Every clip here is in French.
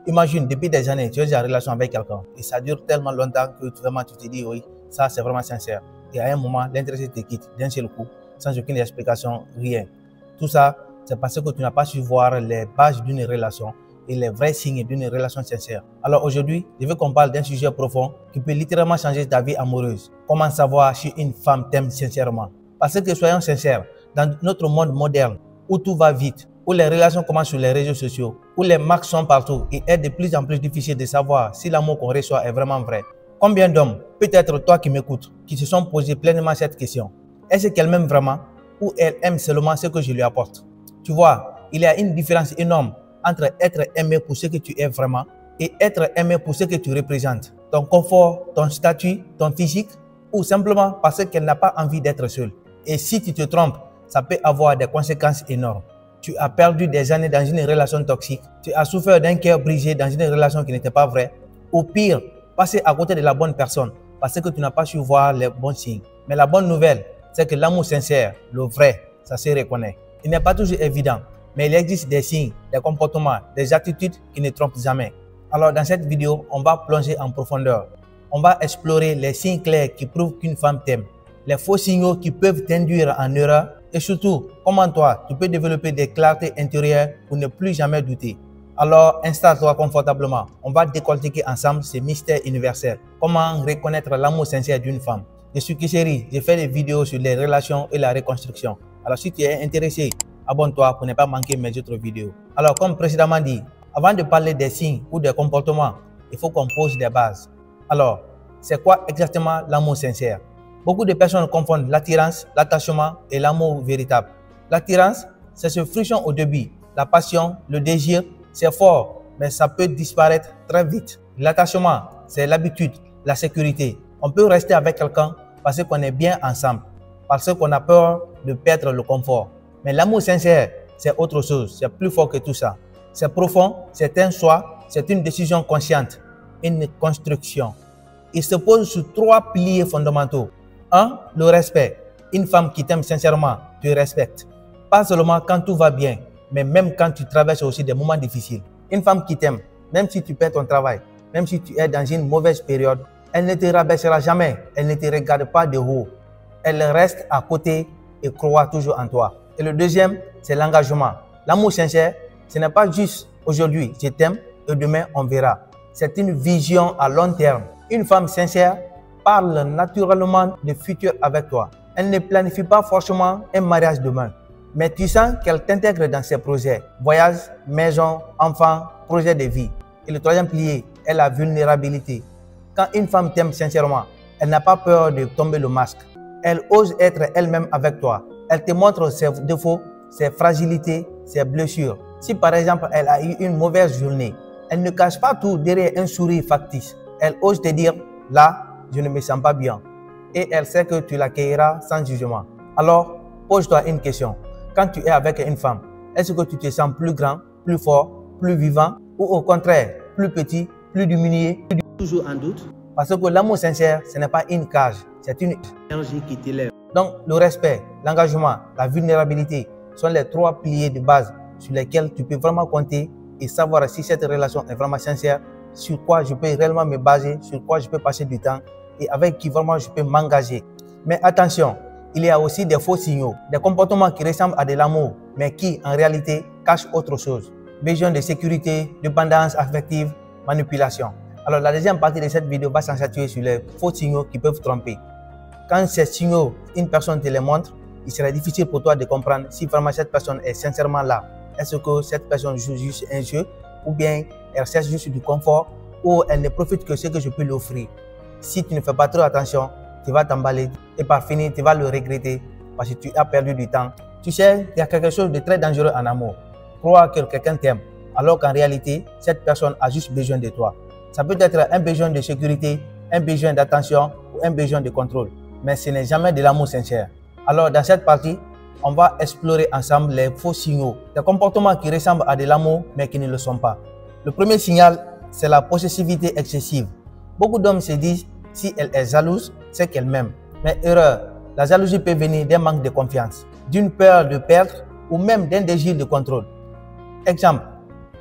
Imagine, depuis des années, tu es en relation avec quelqu'un et ça dure tellement longtemps que vraiment tu te dis, oui, ça c'est vraiment sincère. Et à un moment, l'intéressé te quitte d'un seul coup, sans aucune explication, rien. Tout ça, c'est parce que tu n'as pas su voir les bases d'une relation et les vrais signes d'une relation sincère. Alors aujourd'hui, je veux qu'on parle d'un sujet profond qui peut littéralement changer ta vie amoureuse. Comment savoir si une femme t'aime sincèrement? Parce que soyons sincères, dans notre monde moderne, où tout va vite, où les relations commencent sur les réseaux sociaux, où les marques sont partout, il est de plus en plus difficile de savoir si l'amour qu'on reçoit est vraiment vrai. Combien d'hommes, peut-être toi qui m'écoutes, qui se sont posés pleinement cette question? Est-ce qu'elle m'aime vraiment ou elle aime seulement ce que je lui apporte? Tu vois, il y a une différence énorme entre être aimé pour ce que tu es vraiment et être aimé pour ce que tu représentes. Ton confort, ton statut, ton physique, ou simplement parce qu'elle n'a pas envie d'être seule. Et si tu te trompes, ça peut avoir des conséquences énormes. Tu as perdu des années dans une relation toxique, tu as souffert d'un cœur brisé dans une relation qui n'était pas vraie, ou pire, passer à côté de la bonne personne parce que tu n'as pas su voir les bons signes. Mais la bonne nouvelle, c'est que l'amour sincère, le vrai, ça se reconnaît. Il n'est pas toujours évident, mais il existe des signes, des comportements, des attitudes qui ne trompent jamais. Alors dans cette vidéo, on va plonger en profondeur. On va explorer les signes clairs qui prouvent qu'une femme t'aime, les faux signaux qui peuvent t'induire en erreur et surtout, comment toi, tu peux développer des clartés intérieures pour ne plus jamais douter. Alors, installe-toi confortablement. On va décortiquer ensemble ces mystères universels. Comment reconnaître l'amour sincère d'une femme. Je suis Kisheri, j'ai fait des vidéos sur les relations et la reconstruction. Alors, si tu es intéressé, abonne-toi pour ne pas manquer mes autres vidéos. Alors, comme précédemment dit, avant de parler des signes ou des comportements, il faut qu'on pose des bases. Alors, c'est quoi exactement l'amour sincère? Beaucoup de personnes confondent l'attirance, l'attachement et l'amour véritable. L'attirance, c'est ce frisson au début. La passion, le désir, c'est fort, mais ça peut disparaître très vite. L'attachement, c'est l'habitude, la sécurité. On peut rester avec quelqu'un parce qu'on est bien ensemble, parce qu'on a peur de perdre le confort. Mais l'amour sincère, c'est autre chose, c'est plus fort que tout ça. C'est profond, c'est un choix, c'est une décision consciente, une construction. Il se pose sur 3 piliers fondamentaux. 1. Le respect. Une femme qui t'aime sincèrement te respecte. Pas seulement quand tout va bien, mais même quand tu traverses aussi des moments difficiles. Une femme qui t'aime, même si tu perds ton travail, même si tu es dans une mauvaise période, elle ne te rabaissera jamais, elle ne te regarde pas de haut. Elle reste à côté et croit toujours en toi. Et le deuxième, c'est l'engagement. L'amour sincère, ce n'est pas juste aujourd'hui, je t'aime et demain on verra. C'est une vision à long terme. Une femme sincère parle naturellement de futur avec toi. Elle ne planifie pas forcément un mariage demain, mais tu sens qu'elle t'intègre dans ses projets. Voyage, maison, enfants, projet de vie. Et le troisième pilier est la vulnérabilité. Quand une femme t'aime sincèrement, elle n'a pas peur de tomber le masque. Elle ose être elle-même avec toi. Elle te montre ses défauts, ses fragilités, ses blessures. Si par exemple elle a eu une mauvaise journée, elle ne cache pas tout derrière un sourire factice. Elle ose te dire, là, je ne me sens pas bien. Et elle sait que tu l'accueilleras sans jugement. Alors, pose-toi une question. Quand tu es avec une femme, est-ce que tu te sens plus grand, plus fort, plus vivant ou au contraire, plus petit, plus diminué, toujours en doute? Parce que l'amour sincère, ce n'est pas une cage, c'est une énergie qui t'élève. Donc, le respect, l'engagement, la vulnérabilité sont les 3 piliers de base sur lesquels tu peux vraiment compter et savoir si cette relation est vraiment sincère, sur quoi je peux réellement me baser, sur quoi je peux passer du temps et avec qui vraiment je peux m'engager. Mais attention, il y a aussi des faux signaux, des comportements qui ressemblent à de l'amour, mais qui en réalité cachent autre chose. Besoin de sécurité, dépendance affective, manipulation. Alors la deuxième partie de cette vidéo va s'accentuer sur les faux signaux qui peuvent tromper. Quand ces signaux, une personne te les montre, il sera difficile pour toi de comprendre si vraiment cette personne est sincèrement là. Est-ce que cette personne joue juste un jeu ou bien elle cherche juste du confort ou elle ne profite que ce que je peux lui offrir. Si tu ne fais pas trop attention, tu vas t'emballer et par finir, tu vas le regretter parce que tu as perdu du temps. Tu sais, il y a quelque chose de très dangereux en amour. Croire que quelqu'un t'aime alors qu'en réalité, cette personne a juste besoin de toi. Ça peut être un besoin de sécurité, un besoin d'attention ou un besoin de contrôle. Mais ce n'est jamais de l'amour sincère. Alors dans cette partie, on va explorer ensemble les faux signaux, des comportements qui ressemblent à de l'amour mais qui ne le sont pas. Le premier signal, c'est la possessivité excessive. Beaucoup d'hommes se disent, si elle est jalouse, c'est qu'elle m'aime. Mais erreur, la jalousie peut venir d'un manque de confiance, d'une peur de perdre ou même d'un désir de contrôle. Exemple,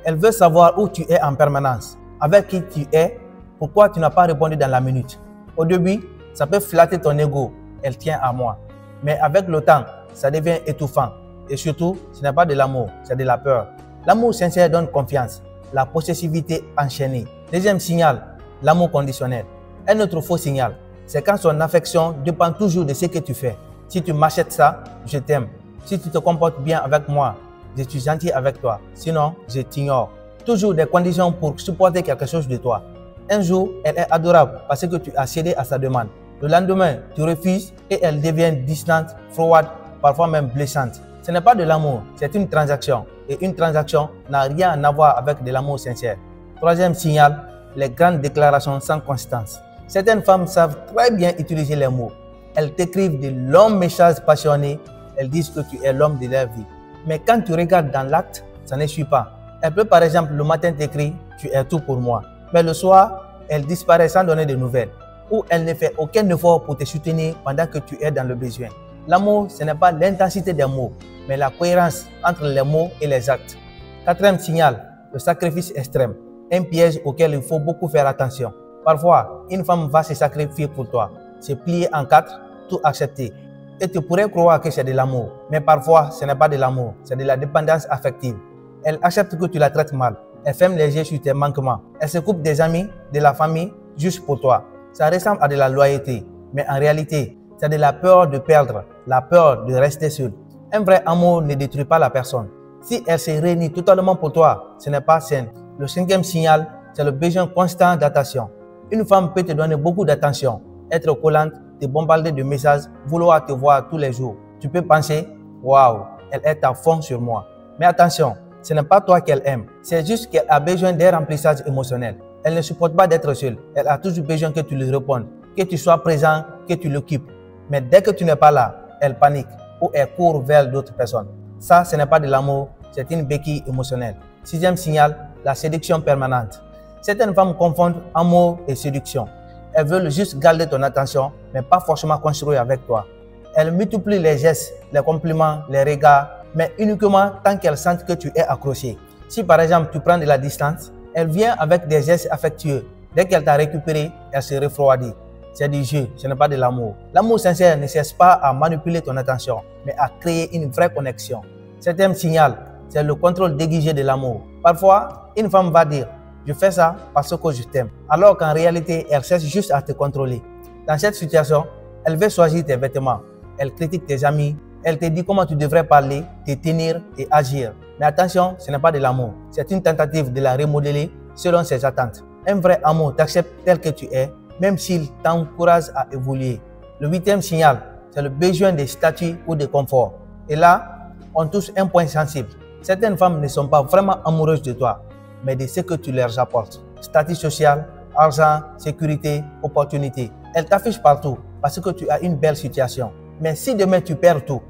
Elle veut savoir où tu es en permanence, avec qui tu es, pourquoi tu n'as pas répondu dans la minute. Au début, ça peut flatter ton ego, elle tient à moi. Mais avec le temps, ça devient étouffant. Et surtout, ce n'est pas de l'amour, c'est de la peur. L'amour sincère donne confiance, la possessivité enchaînée. Deuxième signal, l'amour conditionnel. Un autre faux signal, c'est quand son affection dépend toujours de ce que tu fais. Si tu m'achètes ça, je t'aime. Si tu te comportes bien avec moi, je suis gentil avec toi. Sinon, je t'ignore. Toujours des conditions pour supporter quelque chose de toi. Un jour, elle est adorable parce que tu as cédé à sa demande. Le lendemain, tu refuses et elle devient distante, froide, parfois même blessante. Ce n'est pas de l'amour, c'est une transaction. Et une transaction n'a rien à voir avec de l'amour sincère. Troisième signal, les grandes déclarations sans constance. Certaines femmes savent très bien utiliser les mots. Elles t'écrivent de longs messages passionnés. Elles disent que tu es l'homme de leur vie. Mais quand tu regardes dans l'acte, ça ne suit pas. Elle peut par exemple le matin t'écrire « Tu es tout pour moi ». Mais le soir, elle disparaît sans donner de nouvelles. Ou elle ne fait aucun effort pour te soutenir pendant que tu es dans le besoin. L'amour, ce n'est pas l'intensité des mots, mais la cohérence entre les mots et les actes. Quatrième signal, le sacrifice extrême. Un piège auquel il faut beaucoup faire attention. Parfois, une femme va se sacrifier pour toi, se plier en quatre, tout accepter. Et tu pourrais croire que c'est de l'amour, mais parfois, ce n'est pas de l'amour, c'est de la dépendance affective. Elle accepte que tu la traites mal. Elle ferme les yeux sur tes manquements. Elle se coupe des amis, de la famille, juste pour toi. Ça ressemble à de la loyauté, mais en réalité, c'est de la peur de perdre, la peur de rester seul. Un vrai amour ne détruit pas la personne. Si elle se réunit totalement pour toi, ce n'est pas sain. Le cinquième signal, c'est le besoin constant d'attention. Une femme peut te donner beaucoup d'attention, être collante, te bombarder de messages, vouloir te voir tous les jours. Tu peux penser, waouh, elle est à fond sur moi. Mais attention, ce n'est pas toi qu'elle aime, c'est juste qu'elle a besoin d'un remplissage émotionnel. Elle ne supporte pas d'être seule, elle a toujours besoin que tu lui répondes, que tu sois présent, que tu l'occupes. Mais dès que tu n'es pas là, elle panique ou elle court vers d'autres personnes. Ça, ce n'est pas de l'amour, c'est une béquille émotionnelle. Sixième signal, la séduction permanente. Certaines femmes confondent amour et séduction. Elles veulent juste garder ton attention, mais pas forcément construire avec toi. Elles multiplient les gestes, les compliments, les regards, mais uniquement tant qu'elles sentent que tu es accroché. Si par exemple tu prends de la distance, elle vient avec des gestes affectueux. Dès qu'elle t'a récupéré, elle se refroidit. C'est du jeu, ce n'est pas de l'amour. L'amour sincère ne cesse pas à manipuler ton attention, mais à créer une vraie connexion. Septième signal, c'est le contrôle déguisé de l'amour. Parfois, une femme va dire « Je fais ça parce que je t'aime », alors qu'en réalité, elle cherche juste à te contrôler. Dans cette situation, elle veut choisir tes vêtements, elle critique tes amis, elle te dit comment tu devrais parler, te tenir et agir. Mais attention, ce n'est pas de l'amour, c'est une tentative de la remodeler selon ses attentes. Un vrai amour t'accepte tel que tu es, même s'il t'encourage à évoluer. Le huitième signal, c'est le besoin de statut ou de confort. Et là, on touche un point sensible. Certaines femmes ne sont pas vraiment amoureuses de toi, mais de ce que tu leur apportes. Statut social, argent, sécurité, opportunité. Elles t'affichent partout parce que tu as une belle situation. Mais si demain tu perds tout,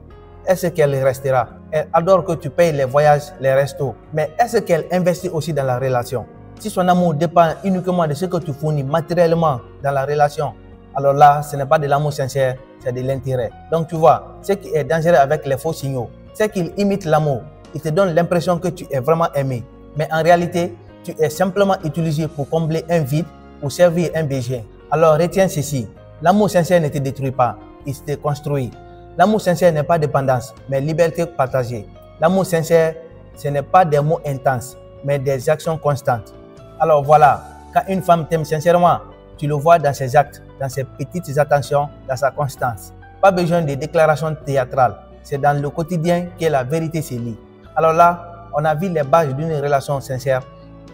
est-ce qu'elle restera? Elle adore que tu payes les voyages, les restos. Mais est-ce qu'elle investit aussi dans la relation? Si son amour dépend uniquement de ce que tu fournis matériellement dans la relation, alors là, ce n'est pas de l'amour sincère, c'est de l'intérêt. Donc tu vois, ce qui est dangereux avec les faux signaux, c'est qu'ils imitent l'amour. Ils te donnent l'impression que tu es vraiment aimé. Mais en réalité, tu es simplement utilisé pour combler un vide ou servir un besoin. Alors retiens ceci, l'amour sincère ne te détruit pas, il te construit. L'amour sincère n'est pas dépendance, mais liberté partagée. L'amour sincère, ce n'est pas des mots intenses, mais des actions constantes. Alors voilà, quand une femme t'aime sincèrement, tu le vois dans ses actes, dans ses petites attentions, dans sa constance. Pas besoin de déclarations théâtrales, c'est dans le quotidien que la vérité se lit. Alors là, on a vu les bases d'une relation sincère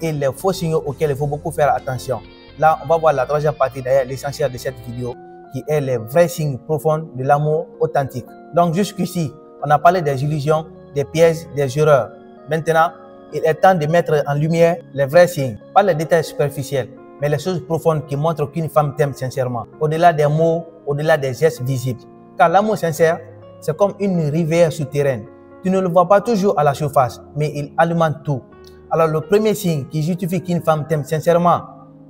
et les faux signaux auxquels il faut beaucoup faire attention. Là, on va voir la troisième partie, d'ailleurs l'essentiel de cette vidéo, qui est les vrais signes profonds de l'amour authentique. Donc jusqu'ici, on a parlé des illusions, des pièges, des erreurs. Maintenant, il est temps de mettre en lumière les vrais signes, pas les détails superficiels, mais les choses profondes qui montrent qu'une femme t'aime sincèrement, au-delà des mots, au-delà des gestes visibles. Car l'amour sincère, c'est comme une rivière souterraine. Tu ne le vois pas toujours à la surface, mais il alimente tout. Alors le premier signe qui justifie qu'une femme t'aime sincèrement,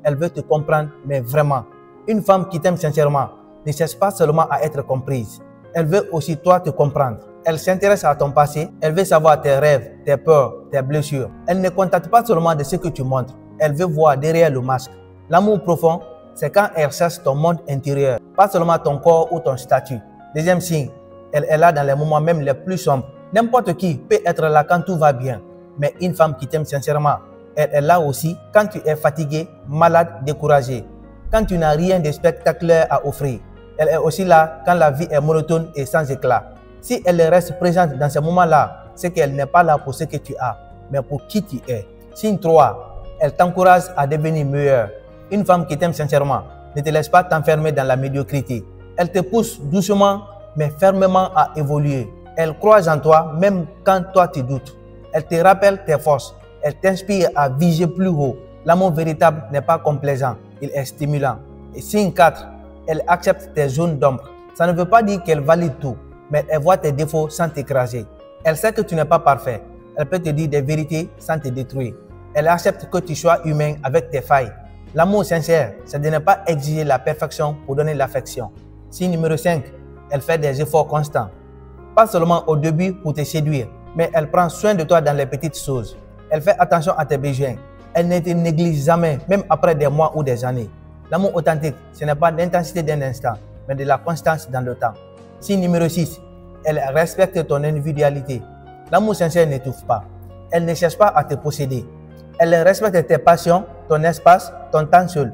elle veut te comprendre, mais vraiment. Une femme qui t'aime sincèrement ne cherche pas seulement à être comprise. Elle veut aussi toi te comprendre. Elle s'intéresse à ton passé, elle veut savoir tes rêves, tes peurs, tes blessures. Elle ne contacte pas seulement de ce que tu montres, elle veut voir derrière le masque. L'amour profond, c'est quand elle cherche ton monde intérieur, pas seulement ton corps ou ton statut. Deuxième signe, elle est là dans les moments même les plus sombres. N'importe qui peut être là quand tout va bien, mais une femme qui t'aime sincèrement, elle est là aussi quand tu es fatigué, malade, découragé, quand tu n'as rien de spectaculaire à offrir. Elle est aussi là quand la vie est monotone et sans éclat. Si elle reste présente dans ces moments-là, c'est qu'elle n'est pas là pour ce que tu as, mais pour qui tu es. Signe 3, elle t'encourage à devenir meilleur. Une femme qui t'aime sincèrement ne te laisse pas t'enfermer dans la médiocrité. Elle te pousse doucement mais fermement à évoluer. Elle croit en toi même quand toi tu doutes. Elle te rappelle tes forces. Elle t'inspire à viser plus haut. L'amour véritable n'est pas complaisant, il est stimulant. Et signe 4, elle accepte tes zones d'ombre. Ça ne veut pas dire qu'elle valide tout, mais elle voit tes défauts sans t'écraser. Elle sait que tu n'es pas parfait. Elle peut te dire des vérités sans te détruire. Elle accepte que tu sois humain avec tes failles. L'amour sincère, c'est de ne pas exiger la perfection pour donner l'affection. Signe numéro 5, elle fait des efforts constants. Pas seulement au début pour te séduire, mais elle prend soin de toi dans les petites choses. Elle fait attention à tes besoins. Elle ne te néglige jamais, même après des mois ou des années. L'amour authentique, ce n'est pas l'intensité d'un instant, mais de la constance dans le temps. Signe numéro 6, elle respecte ton individualité. L'amour sincère n'étouffe pas. Elle ne cherche pas à te posséder. Elle respecte tes passions, ton espace, ton temps seul.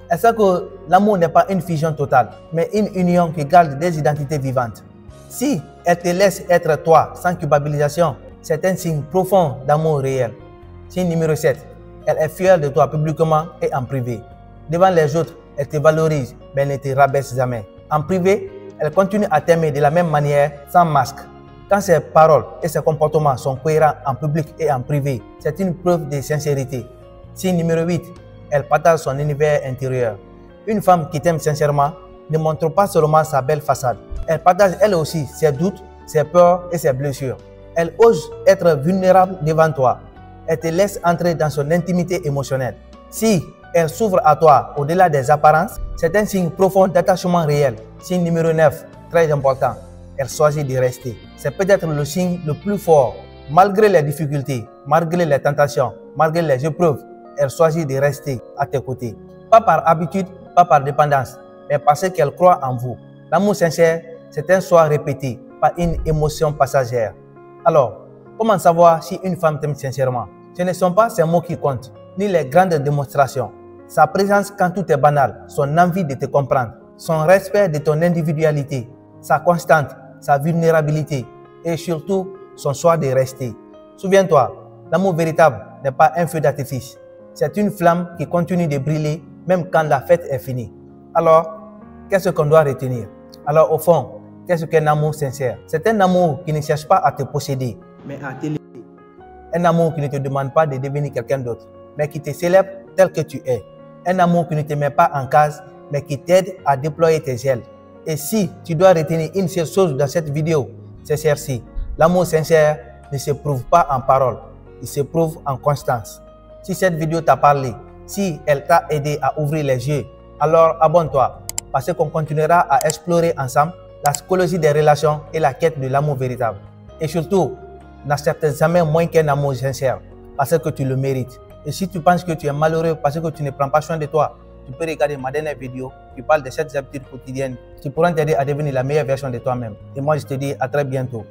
Elle sait que l'amour n'est pas une fusion totale, mais une union qui garde des identités vivantes. Si elle te laisse être toi sans culpabilisation, c'est un signe profond d'amour réel. Signe numéro 7, elle est fière de toi publiquement et en privé. Devant les autres, elle te valorise, mais elle ne te rabaisse jamais. En privé, elle continue à t'aimer de la même manière, sans masque. Quand ses paroles et ses comportements sont cohérents en public et en privé, c'est une preuve de sincérité. Signe numéro 8, elle partage son univers intérieur. Une femme qui t'aime sincèrement ne montre pas seulement sa belle façade. Elle partage elle aussi ses doutes, ses peurs et ses blessures. Elle ose être vulnérable devant toi. Elle te laisse entrer dans son intimité émotionnelle. Si elle s'ouvre à toi au-delà des apparences, c'est un signe profond d'attachement réel. Signe numéro 9, très important, elle choisit de rester. C'est peut-être le signe le plus fort. Malgré les difficultés, malgré les tentations, malgré les épreuves, elle choisit de rester à tes côtés. Pas par habitude, pas par dépendance, mais parce qu'elle croit en vous. L'amour sincère, c'est un choix répété, pas une émotion passagère. Alors, comment savoir si une femme t'aime sincèrement? Ce ne sont pas ses mots qui comptent, ni les grandes démonstrations. Sa présence quand tout est banal, son envie de te comprendre, son respect de ton individualité, sa constante, sa vulnérabilité et surtout son choix de rester. Souviens-toi, l'amour véritable n'est pas un feu d'artifice. C'est une flamme qui continue de brûler même quand la fête est finie. Alors, qu'est-ce qu'on doit retenir? Alors au fond, qu'est-ce qu'un amour sincère? C'est un amour qui ne cherche pas à te posséder, mais à t'élever. Un amour qui ne te demande pas de devenir quelqu'un d'autre, mais qui te célèbre tel que tu es. Un amour qui ne te met pas en case, mais qui t'aide à déployer tes ailes. Et si tu dois retenir une seule chose dans cette vidéo, c'est celle-ci. L'amour sincère ne se prouve pas en parole, il se prouve en constance. Si cette vidéo t'a parlé, si elle t'a aidé à ouvrir les yeux, alors abonne-toi, parce qu'on continuera à explorer ensemble la psychologie des relations et la quête de l'amour véritable. Et surtout, n'accepte jamais moins qu'un amour sincère, parce que tu le mérites. Et si tu penses que tu es malheureux parce que tu ne prends pas soin de toi, tu peux regarder ma dernière vidéo qui parle de 7 habitudes quotidiennes qui pourront t'aider à devenir la meilleure version de toi-même. Et moi, je te dis à très bientôt.